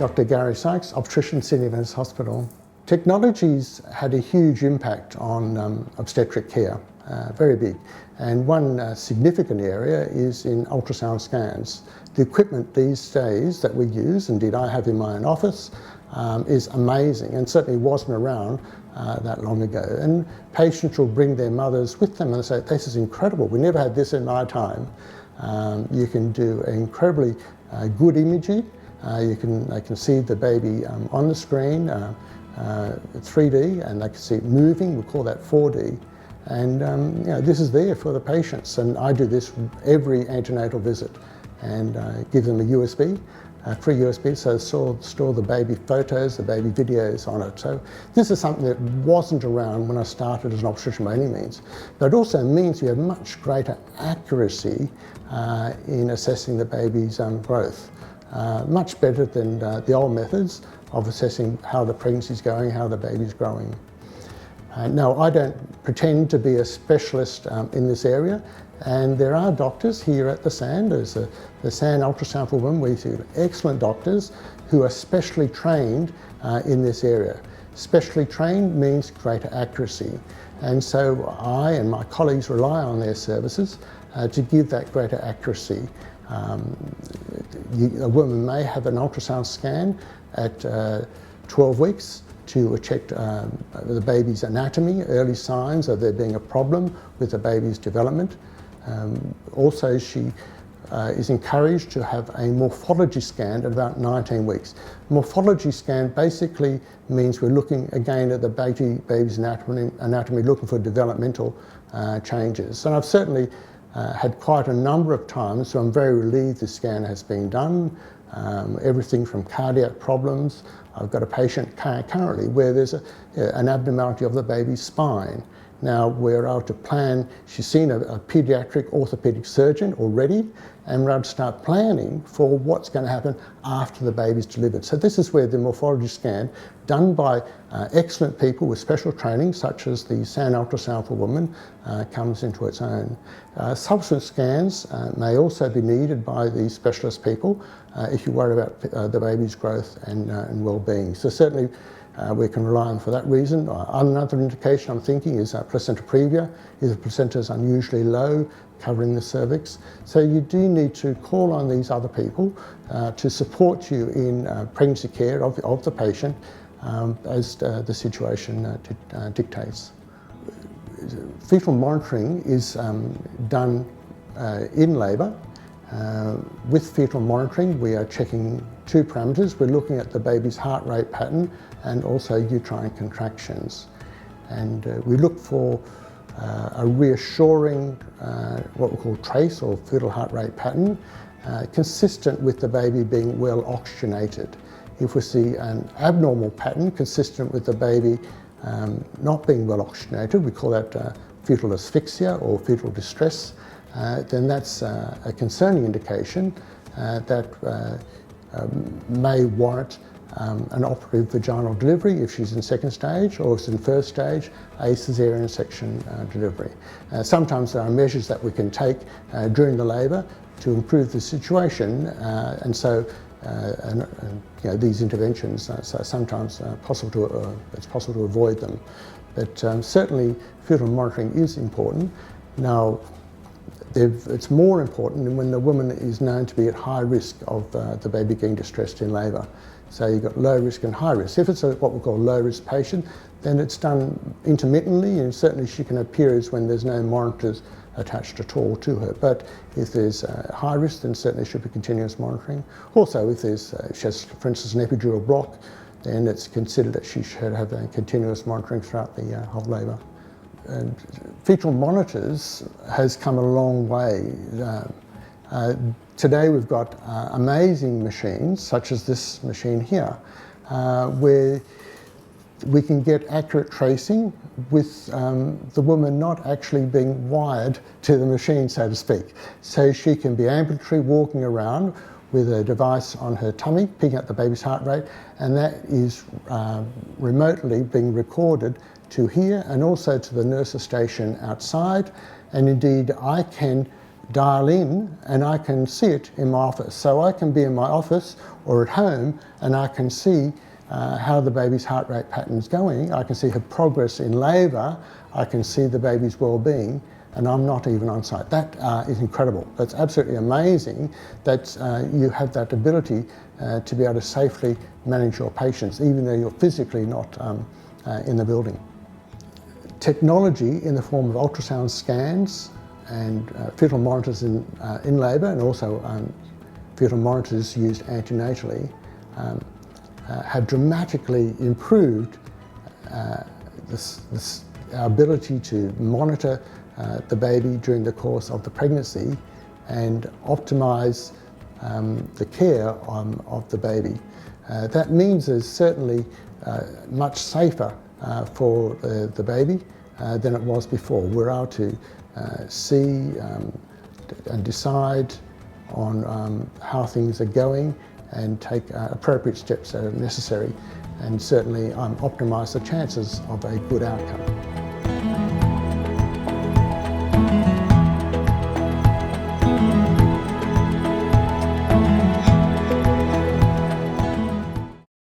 Dr. Gary Sykes, Obstetrician, Sydney Adventist Hospital. Technology's had a huge impact on obstetric care, very big. And one significant area is in ultrasound scans. The equipment these days that we use, indeed I have in my own office, is amazing and certainly wasn't around that long ago. And patients will bring their mothers with them and say, "This is incredible, we never had this in my time." You can do incredibly good imaging. They can see the baby on the screen, 3D, and they can see it moving. We call that 4D. And this is there for the patients. And I do this every antenatal visit and give them a USB, free USB, so store the baby photos, the baby videos on it. So this is something that wasn't around when I started as an obstetrician by any means. But it also means you have much greater accuracy in assessing the baby's growth. Much better than the old methods of assessing how the pregnancy is going, how the baby's growing. Now, I don't pretend to be a specialist in this area, and there are doctors here at the SAN. There's the SAN Ultrasound for Women. We see excellent doctors who are specially trained in this area. Specially trained means greater accuracy, and so I and my colleagues rely on their services to give that greater accuracy. A woman may have an ultrasound scan at 12 weeks to check the baby's anatomy, early signs of there being a problem with the baby's development. Also, she is encouraged to have a morphology scan at about 19 weeks. Morphology scan basically means we're looking again at the baby's anatomy, looking for developmental changes. And I've certainly had quite a number of times, so I'm very relieved this scan has been done. Everything from cardiac problems. I've got a patient currently where there's an abnormality of the baby's spine. Now we're able to plan, she's seen a paediatric orthopedic surgeon already, and we're able to start planning for what's going to happen after the baby's delivered. So this is where the morphology scan, done by excellent people with special training, such as the SAN Ultrasound for Women, comes into its own. Subsequent scans may also be needed by these specialist people if you worry about the baby's growth and well-being. So certainly we can rely on for that reason. Another indication I'm thinking is placenta previa. If the placenta is unusually low, covering the cervix. So you do need to call on these other people to support you in pregnancy care of the patient as the situation dictates. Fetal monitoring is done in labour. With fetal monitoring, we are checking two parameters. We're looking at the baby's heart rate pattern and also uterine contractions. And we look for a reassuring, what we call trace or fetal heart rate pattern, consistent with the baby being well oxygenated. If we see an abnormal pattern consistent with the baby not being well oxygenated, we call that fetal asphyxia or fetal distress, then that's a concerning indication that may warrant an operative vaginal delivery if she's in second stage, or if it's in first stage, a caesarean section delivery. Sometimes there are measures that we can take during the labour to improve the situation, and so these interventions are sometimes it's possible to avoid them. But certainly fetal monitoring is important. Now, it's more important when the woman is known to be at high risk of the baby getting distressed in labour. So you've got low risk and high risk. If it's what we call a low risk patient, then it's done intermittently, and certainly she can have periods when there's no monitors attached at all to her. But if there's high risk, then certainly should be continuous monitoring. Also, if she has, for instance, an epidural block, then it's considered that she should have continuous monitoring throughout the whole labour. And fetal monitors has come a long way. Today we've got amazing machines, such as this machine here, where we can get accurate tracing with the woman not actually being wired to the machine, so to speak. So she can be ambulatory, walking around with a device on her tummy, picking up the baby's heart rate, and that is remotely being recorded to here and also to the nurse's station outside. And indeed, I can dial in and I can see it in my office. So I can be in my office or at home and I can see how the baby's heart rate pattern is going. I can see her progress in labour. I can see the baby's well-being, and I'm not even on site. That is incredible. That's absolutely amazing that you have that ability to be able to safely manage your patients, even though you're physically not in the building. Technology in the form of ultrasound scans and fetal monitors in labour, and also fetal monitors used antenatally, have dramatically improved our ability to monitor the baby during the course of the pregnancy and optimise the care of the baby. That means there's certainly much safer for the baby than it was before. We're able to see and decide on how things are going and take appropriate steps that are necessary, and certainly optimise the chances of a good outcome.